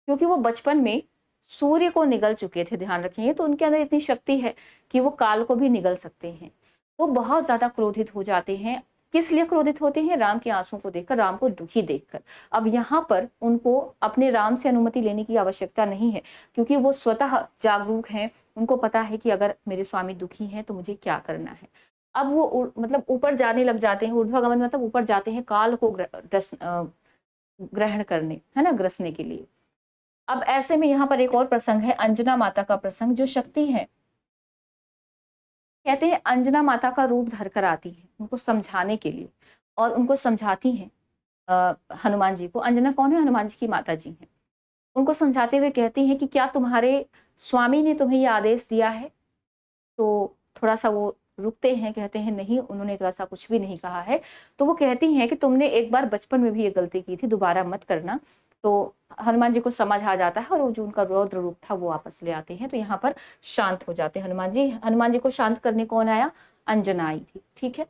क्योंकि वो बचपन में सूर्य को निगल चुके थे, ध्यान रखिए, तो उनके अंदर इतनी शक्ति है कि वो काल को भी निगल सकते हैं। वो बहुत ज्यादा क्रोधित हो जाते हैं। किस लिए क्रोधित होते हैं? राम के आंसू को देखकर, राम को दुखी देखकर। अब यहाँ पर उनको अपने राम से अनुमति लेने की आवश्यकता नहीं है, क्योंकि वो स्वतः जागरूक हैं। उनको पता है कि अगर मेरे स्वामी दुखी हैं तो मुझे क्या करना है। अब वो मतलब ऊपर जाने लग जाते हैं, ऊर्ध्वगमन मतलब ऊपर जाते हैं काल को ग्रहण करने, है ना, ग्रसने के लिए। अब ऐसे में यहाँ पर एक और प्रसंग है, अंजना माता का प्रसंग, जो शक्ति है, कहते हैं अंजना माता का रूप धर कर आती है उनको समझाने के लिए, और उनको समझाती हैं हनुमान जी को। अंजना कौन है? हनुमान जी की माता जी हैं। उनको समझाते हुए कहती हैं कि क्या तुम्हारे स्वामी ने तुम्हें ये आदेश दिया है? तो थोड़ा सा वो रुकते हैं, कहते हैं नहीं, उन्होंने तो ऐसा कुछ भी नहीं कहा है। तो वो कहती हैं कि तुमने एक बार बचपन में भी ये गलती की थी, दोबारा मत करना। तो हनुमान जी को समझ आ जाता है और वो जो उनका रौद्र रूप था वो वापस ले आते हैं। तो यहाँ पर शांत हो जाते हैं हनुमान जी। हनुमान जी को शांत करने कौन आया? अंजना आई थी। ठीक है,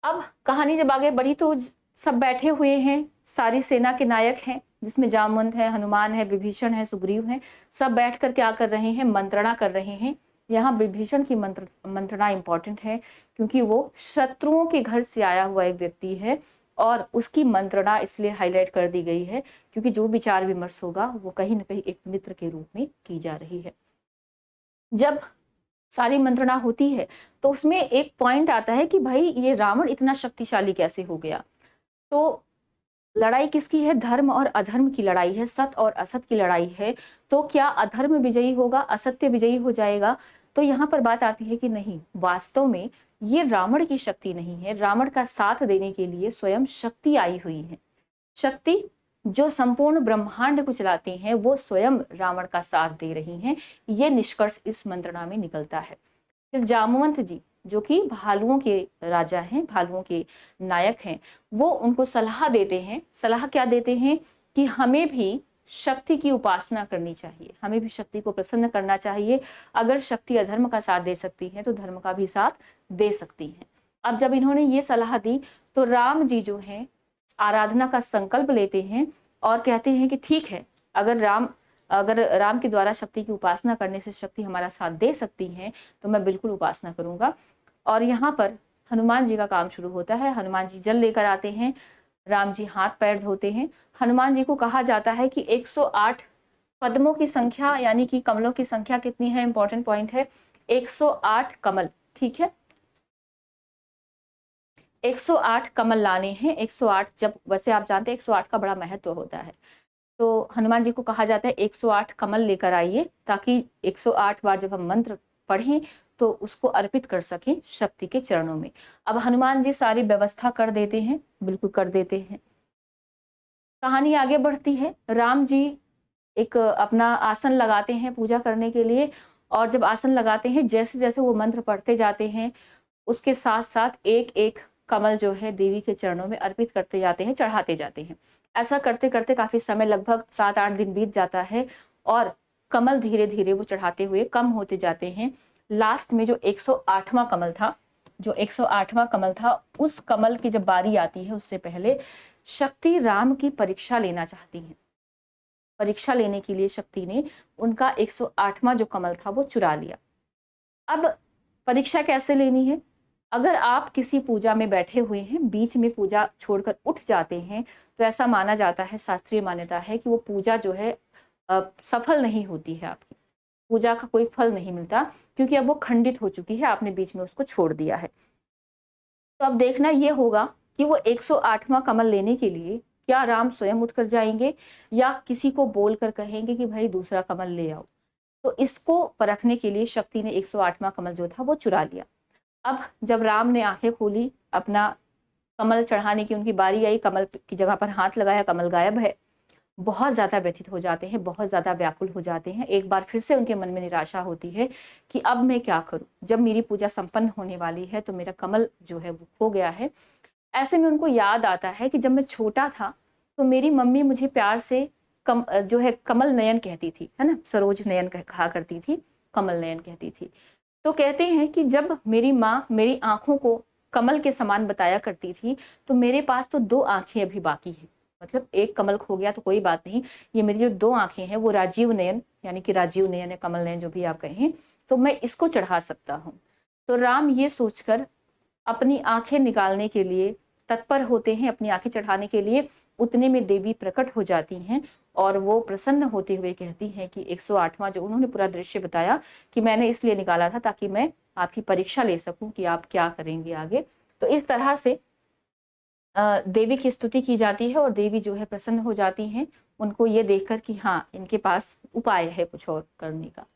अब कहानी जब आगे बढ़ी तो सब बैठे हुए हैं, सारी सेना के नायक हैं, जिसमें जामवंत है, हनुमान है, विभीषण है, सुग्रीव है। सब बैठकर क्या कर रहे हैं? मंत्रणा कर रहे हैं। यहाँ विभीषण की मंत्रणा इंपॉर्टेंट है, क्योंकि वो शत्रुओं के घर से आया हुआ एक व्यक्ति है, और उसकी मंत्रणा इसलिए हाईलाइट कर दी गई है क्योंकि जो विचार विमर्श होगा वो कहीं ना कहीं एक मित्र के रूप में की जा रही है। जब सारी मंत्रणा होती है तो उसमें एक पॉइंट आता है कि भाई ये रावण इतना शक्तिशाली कैसे हो गया। तो लड़ाई किसकी है? धर्म और अधर्म की लड़ाई है, सत और असत की लड़ाई है। तो क्या अधर्म विजयी होगा, असत्य विजयी हो जाएगा? तो यहाँ पर बात आती है कि नहीं, वास्तव में ये रावण की शक्ति नहीं है। रावण का साथ देने के लिए स्वयं शक्ति आई हुई है। शक्ति जो संपूर्ण ब्रह्मांड को चलाती हैं वो स्वयं रावण का साथ दे रही हैं। ये निष्कर्ष इस मंत्रणा में निकलता है। फिर जामवंत जी, जो कि भालुओं के राजा हैं, भालुओं के नायक हैं, वो उनको सलाह देते हैं। सलाह क्या देते हैं? कि हमें भी शक्ति की उपासना करनी चाहिए, हमें भी शक्ति को प्रसन्न करना चाहिए। अगर शक्ति अधर्म का साथ दे सकती है तो धर्म का भी साथ दे सकती है। अब जब इन्होंने ये सलाह दी तो राम जी जो हैं आराधना का संकल्प लेते हैं और कहते हैं कि ठीक है, अगर राम के द्वारा शक्ति की उपासना करने से शक्ति हमारा साथ दे सकती है तो मैं बिल्कुल उपासना करूंगा। और यहाँ पर हनुमान जी का काम शुरू होता है। हनुमान जी जल लेकर आते हैं, राम जी हाथ पैर धोते हैं। हनुमान जी को कहा जाता है कि 108 पद्मों की संख्या, यानी कि कमलों की संख्या कितनी है? इंपॉर्टेंट पॉइंट है, 108 कमल। ठीक है, 108 कमल लाने हैं। 108, जब वैसे आप जानते हैं 108 का बड़ा महत्व होता है, तो हनुमान जी को कहा जाता है 108 कमल लेकर आइए, ताकि 108 बार जब हम मंत्र पढ़ें तो उसको अर्पित कर सकें शक्ति के चरणों में। अब हनुमान जी सारी व्यवस्था कर देते हैं, बिल्कुल कर देते हैं। कहानी आगे बढ़ती है। राम जी एक अपना आसन लगाते हैं पूजा करने के लिए, और जब आसन लगाते हैं, जैसे जैसे वो मंत्र पढ़ते जाते हैं उसके साथ साथ एक एक कमल जो है देवी के चरणों में अर्पित करते जाते हैं, चढ़ाते जाते हैं। ऐसा करते करते काफी समय, लगभग 7-8 दिन बीत जाता है, और कमल धीरे धीरे वो चढ़ाते हुए कम होते जाते हैं। लास्ट में जो 108वां कमल था, जो 108वां कमल था, उस कमल की जब बारी आती है उससे पहले शक्ति राम की परीक्षा लेना चाहती है। परीक्षा लेने के लिए शक्ति ने उनका 108वां जो कमल था वो चुरा लिया। अब परीक्षा कैसे लेनी है? अगर आप किसी पूजा में बैठे हुए हैं, बीच में पूजा छोड़कर उठ जाते हैं, तो ऐसा माना जाता है, शास्त्रीय मान्यता है कि वो पूजा जो है सफल नहीं होती है, आपकी पूजा का कोई फल नहीं मिलता, क्योंकि अब वो खंडित हो चुकी है, आपने बीच में उसको छोड़ दिया है। तो अब देखना ये होगा कि वो 108वां कमल लेने के लिए क्या राम स्वयं उठकर जाएंगे या किसी को बोलकर कहेंगे कि भाई दूसरा कमल ले आओ। तो इसको परखने के लिए शक्ति ने 108वां कमल जो था वो चुरा लिया। अब जब राम ने आंखें खोली, अपना कमल चढ़ाने की उनकी बारी आई, कमल की जगह पर हाथ लगाया, कमल गायब है। बहुत ज़्यादा व्यथित हो जाते हैं, बहुत ज़्यादा व्याकुल हो जाते हैं। एक बार फिर से उनके मन में निराशा होती है कि अब मैं क्या करूं, जब मेरी पूजा संपन्न होने वाली है तो मेरा कमल जो है वो खो गया है। ऐसे में उनको याद आता है कि जब मैं छोटा था तो मेरी मम्मी मुझे प्यार से जो है कमल नयन कहती थी, है ना, सरोज नयन कहा करती थी, कमल नयन कहती थी। तो कहते हैं कि जब मेरी माँ मेरी आंखों को कमल के समान बताया करती थी तो मेरे पास तो 2 आंखें अभी बाकी है, मतलब एक कमल खो गया तो कोई बात नहीं, ये मेरी जो 2 आंखें हैं वो राजीव नयन, यानी कि राजीव नयन या कमल नयन जो भी आप कहें, तो मैं इसको चढ़ा सकता हूँ। तो राम ये सोचकर अपनी आंखें निकालने के लिए तत्पर होते हैं, अपनी आंखें चढ़ाने के लिए। उतने में देवी प्रकट हो जाती हैं और वो प्रसन्न होते हुए कहती हैं कि 108वां जो उन्होंने पूरा दृश्य बताया कि मैंने इसलिए निकाला था ताकि मैं आपकी परीक्षा ले सकूं कि आप क्या करेंगे आगे। तो इस तरह से देवी की स्तुति की जाती है और देवी जो है प्रसन्न हो जाती हैं उनको ये देखकर कि हाँ इनके पास उपाय है कुछ और करने का।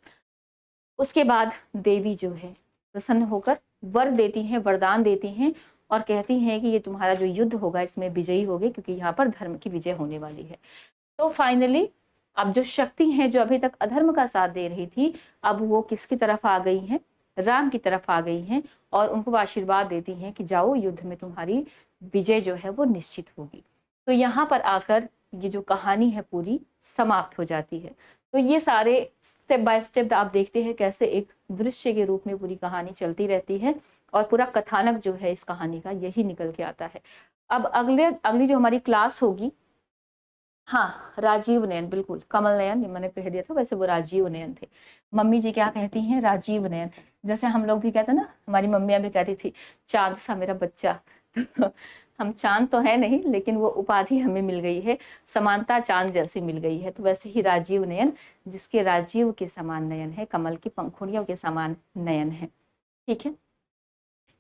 उसके बाद देवी जो है प्रसन्न होकर वर देती हैं, वरदान देती हैं और कहती हैं कि ये तुम्हारा जो युद्ध होगा इसमें विजयी होगे, क्योंकि यहाँ पर धर्म की विजय होने वाली है। तो फाइनली अब जो शक्ति है जो अभी तक अधर्म का साथ दे रही थी, अब वो किसकी तरफ आ गई हैं, राम की तरफ आ गई हैं और उनको आशीर्वाद देती हैं कि जाओ युद्ध में तुम्हारी विजय जो है वो निश्चित होगी। तो यहाँ पर आकर ये जो कहानी है पूरी समाप्त हो जाती है। तो ये सारे स्टेप बाय स्टेप आप देखते हैं कैसे एक दृश्य के रूप में पूरी कहानी चलती रहती है और पूरा कथानक जो है इस कहानी का यही निकल के आता है। अब अगली जो हमारी क्लास होगी, हाँ राजीव नयन, बिल्कुल कमल नयन मैंने कह दिया था, वैसे वो राजीव नयन थे। मम्मी जी क्या कहती हैं, राजीव नयन। जैसे हम लोग भी कहते हैं ना, हमारी मम्मियाँ भी कहती थी चांद सा मेरा बच्चा। तो हम चांद तो है नहीं, लेकिन वो उपाधि हमें मिल गई है, समानता चांद जैसी मिल गई है। तो वैसे ही राजीव नयन, जिसके राजीव के समान नयन है, कमल की पंखुड़ियों के समान नयन है। ठीक है,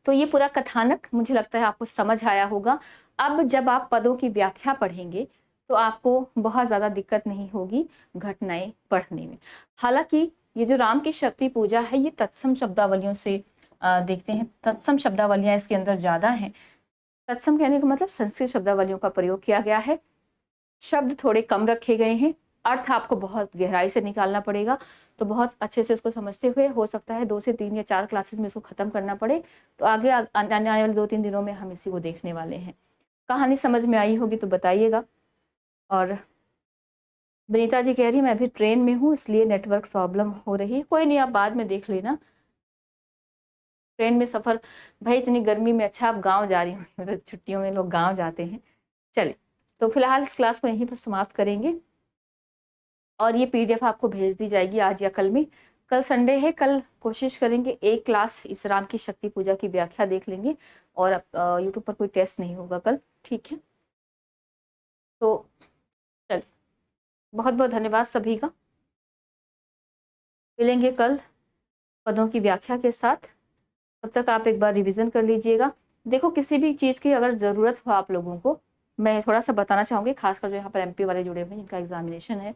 तो ये पूरा कथानक मुझे लगता है आपको समझ आया होगा। अब जब आप पदों की व्याख्या पढ़ेंगे तो आपको बहुत ज़्यादा दिक्कत नहीं होगी घटनाएं पढ़ने में। हालांकि ये जो राम की शक्ति पूजा है ये तत्सम शब्दावलियों से देखते हैं, तत्सम शब्दावलियां इसके अंदर ज़्यादा हैं। तत्सम कहने का मतलब संस्कृत शब्दावलियों का प्रयोग किया गया है, शब्द थोड़े कम रखे गए हैं, अर्थ आपको बहुत गहराई से निकालना पड़ेगा। तो बहुत अच्छे से इसको समझते हुए हो सकता है 2 से 3 या 4 क्लासेस में इसको खत्म करना पड़े। तो आगे आने वाले 2-3 दिनों में हम इसी को देखने वाले हैं। कहानी समझ में आई होगी तो बताइएगा। और विनीता जी कह रही है मैं अभी ट्रेन में हूँ इसलिए नेटवर्क प्रॉब्लम हो रही है। कोई नहीं, आप बाद में देख लेना। ट्रेन में सफ़र, भाई इतनी गर्मी में, अच्छा आप गाँव जा रही हूँ तो छुट्टियों में लोग गाँव जाते हैं। चलिए, तो फिलहाल इस क्लास को यहीं पर समाप्त करेंगे और ये PDF आपको भेज दी जाएगी आज या कल में। कल संडे है, कल कोशिश करेंगे एक क्लास इस राम की शक्ति पूजा की व्याख्या देख लेंगे और यूट्यूब पर कोई टेस्ट नहीं होगा कल। ठीक है, तो चलिए, बहुत बहुत धन्यवाद सभी का। मिलेंगे कल पदों की व्याख्या के साथ। तब तक आप एक बार रिवीजन कर लीजिएगा। देखो, किसी भी चीज़ की अगर ज़रूरत हो आप लोगों को, मैं थोड़ा सा बताना चाहूँगी, खासकर जो यहाँ पर MP वाले जुड़े हुए हैं जिनका एग्जामिनेशन है।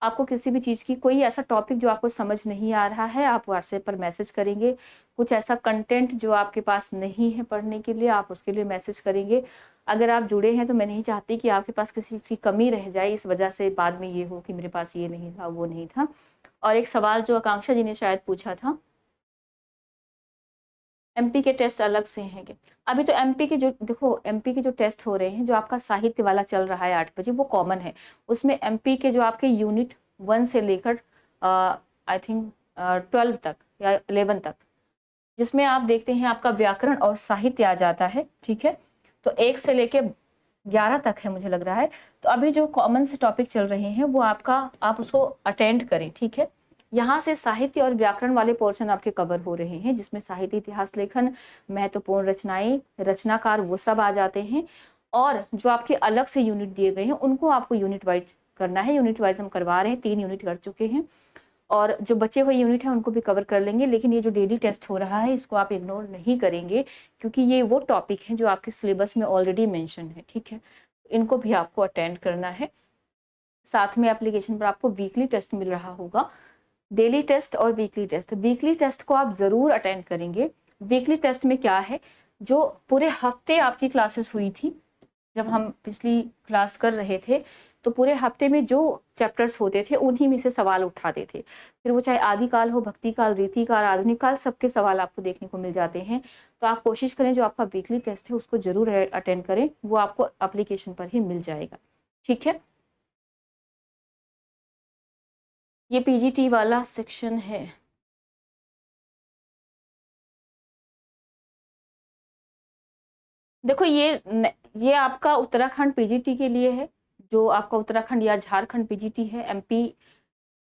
आपको किसी भी चीज़ की कोई ऐसा टॉपिक जो आपको समझ नहीं आ रहा है, आप व्हाट्सएप पर मैसेज करेंगे। कुछ ऐसा कंटेंट जो आपके पास नहीं है पढ़ने के लिए, आप उसके लिए मैसेज करेंगे। अगर आप जुड़े हैं तो मैं नहीं चाहती कि आपके पास किसी चीज़ की कमी रह जाए, इस वजह से बाद में ये हो कि मेरे पास ये नहीं था, वो नहीं था। और एक सवाल जो आकांक्षा जी ने शायद पूछा था, MP के टेस्ट अलग से हैं क्या? अभी तो MP के जो, देखो MP के जो टेस्ट हो रहे हैं, जो आपका साहित्य वाला चल रहा है 8 बजे, वो कॉमन है। उसमें MP के जो आपके यूनिट 1 से लेकर आई थिंक 12 तक या 11 तक, जिसमें आप देखते हैं आपका व्याकरण और साहित्य आ जाता है। ठीक है, तो 1 से लेके 11 तक है मुझे लग रहा है। तो अभी जो कॉमन से टॉपिक चल रहे हैं वो आपका, आप उसको अटेंड करें। ठीक है, यहाँ से साहित्य और व्याकरण वाले पोर्शन आपके कवर हो रहे हैं, जिसमें साहित्य, इतिहास लेखन, महत्वपूर्ण रचनाएं, रचनाकार, वो सब आ जाते हैं। और जो आपके अलग से यूनिट दिए गए हैं उनको आपको यूनिट वाइज करना है। यूनिट वाइज हम करवा रहे हैं, 3 यूनिट कर चुके हैं और जो बचे हुए यूनिट हैं उनको भी कवर कर लेंगे। लेकिन ये जो डेली टेस्ट हो रहा है इसको आप इग्नोर नहीं करेंगे, क्योंकि ये वो टॉपिक हैं जो आपके सिलेबस में ऑलरेडी मेंशन है। ठीक है, इनको भी आपको अटेंड करना है। साथ में एप्लीकेशन पर आपको वीकली टेस्ट मिल रहा होगा, डेली टेस्ट और वीकली टेस्ट। वीकली टेस्ट को आप ज़रूर अटेंड करेंगे। वीकली टेस्ट में क्या है, जो पूरे हफ्ते आपकी क्लासेस हुई थी, जब हम पिछली क्लास कर रहे थे तो पूरे हफ्ते में जो चैप्टर्स होते थे उन्हीं में से सवाल उठाते थे। फिर वो चाहे आदिकाल हो, भक्ति काल, रीति काल, आधुनिक काल, सबके सवाल आपको देखने को मिल जाते हैं। तो आप कोशिश करें जो आपका वीकली टेस्ट है उसको जरूर अटेंड करें, वो आपको एप्लीकेशन पर ही मिल जाएगा। ठीक है, ये पीजीटी वाला सेक्शन है। देखो ये आपका उत्तराखंड पीजीटी के लिए है, जो आपका उत्तराखंड या झारखंड पीजीटी है, एमपी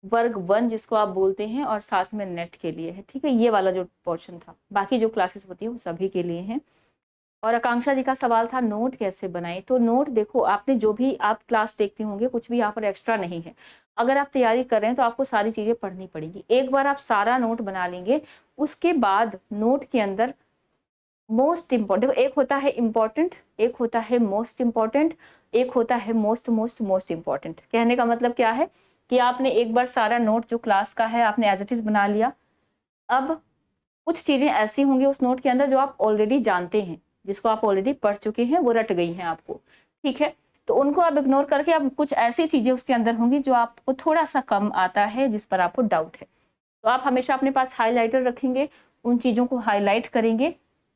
वर्ग 1 जिसको आप बोलते हैं, और साथ में नेट के लिए है। ठीक है, ये वाला जो पोर्शन था, बाकी जो क्लासेस होती है वो सभी के लिए हैं। और आकांक्षा जी का सवाल था नोट कैसे बनाए। तो नोट देखो, आपने जो भी आप क्लास देखते होंगे कुछ भी यहाँ पर एक्स्ट्रा नहीं है। अगर आप तैयारी कर रहे हैं तो आपको सारी चीजें पढ़नी पड़ेगी। एक बार आप सारा नोट बना लेंगे, उसके बाद नोट के अंदर मोस्ट इम्पोर्टेंट, एक होता है इम्पोर्टेंट, एक होता है मोस्ट इम्पोर्टेंट, एक होता है मोस्ट मोस्ट मोस्ट इम्पोर्टेंट। कहने का मतलब क्या है कि आपने एक बार सारा नोट जो क्लास का है आपने एज इट इज बना लिया। अब कुछ चीजें ऐसी होंगी उस नोट के अंदर जो आप ऑलरेडी जानते हैं, जिसको आप ऑलरेडी पढ़ चुके हैं, वो रट गई हैं आपको। ठीक है, तो उनको आप इग्नोर करके अब कुछ ऐसी चीजें उसके अंदर होंगी जो आपको थोड़ा सा कम आता है, जिस पर आपको डाउट है। तो आप हमेशा अपने पास हाईलाइटर रखेंगे, उन चीजों को हाईलाइट करेंगे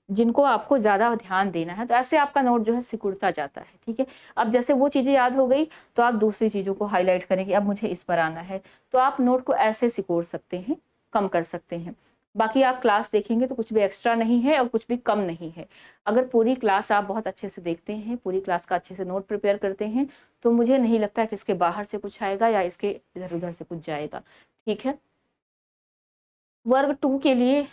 जिनको आपको ज्यादा ध्यान देना है। तो ऐसे आपका नोट जो है सिकुड़ता जाता है। ठीक है, अब जैसे वो चीजें याद हो गई तो आप दूसरी चीजों को हाईलाइट करेंगे, अब मुझे इस पर आना है, तो आप नोट को ऐसे सिकोड़ सकते हैं, कम कर सकते हैं। बाकी आप क्लास देखेंगे तो कुछ भी एक्स्ट्रा नहीं है और कुछ भी कम नहीं है। अगर पूरी क्लास आप बहुत अच्छे से देखते हैं, पूरी क्लास का अच्छे से नोट प्रिपेयर करते हैं, तो मुझे नहीं लगता कि इसके बाहर से कुछ आएगा या इसके इधर उधर से कुछ जाएगा। ठीक है, वर्ग 2 के लिए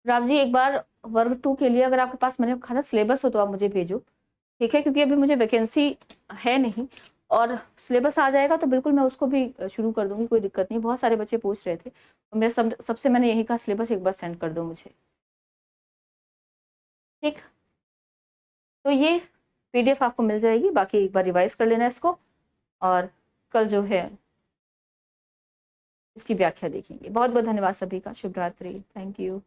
राव जी, एक बार वर्ग 2 के लिए अगर आपके पास मैंने कहा था सिलेबस हो तो आप मुझे भेजो। ठीक है, क्योंकि अभी मुझे वैकेंसी है नहीं, और सिलेबस आ जाएगा तो बिल्कुल मैं उसको भी शुरू कर दूंगी, कोई दिक्कत नहीं। बहुत सारे बच्चे पूछ रहे थे, तो मेरे सबसे मैंने यही कहा सिलेबस एक बार सेंड कर दो मुझे। ठीक, तो ये पीडीएफ आपको मिल जाएगी, बाकी एक बार रिवाइज कर लेना इसको, और कल जो है इसकी व्याख्या देखेंगे। बहुत बहुत धन्यवाद सभी का, शुभ रात्रि, थैंक यू।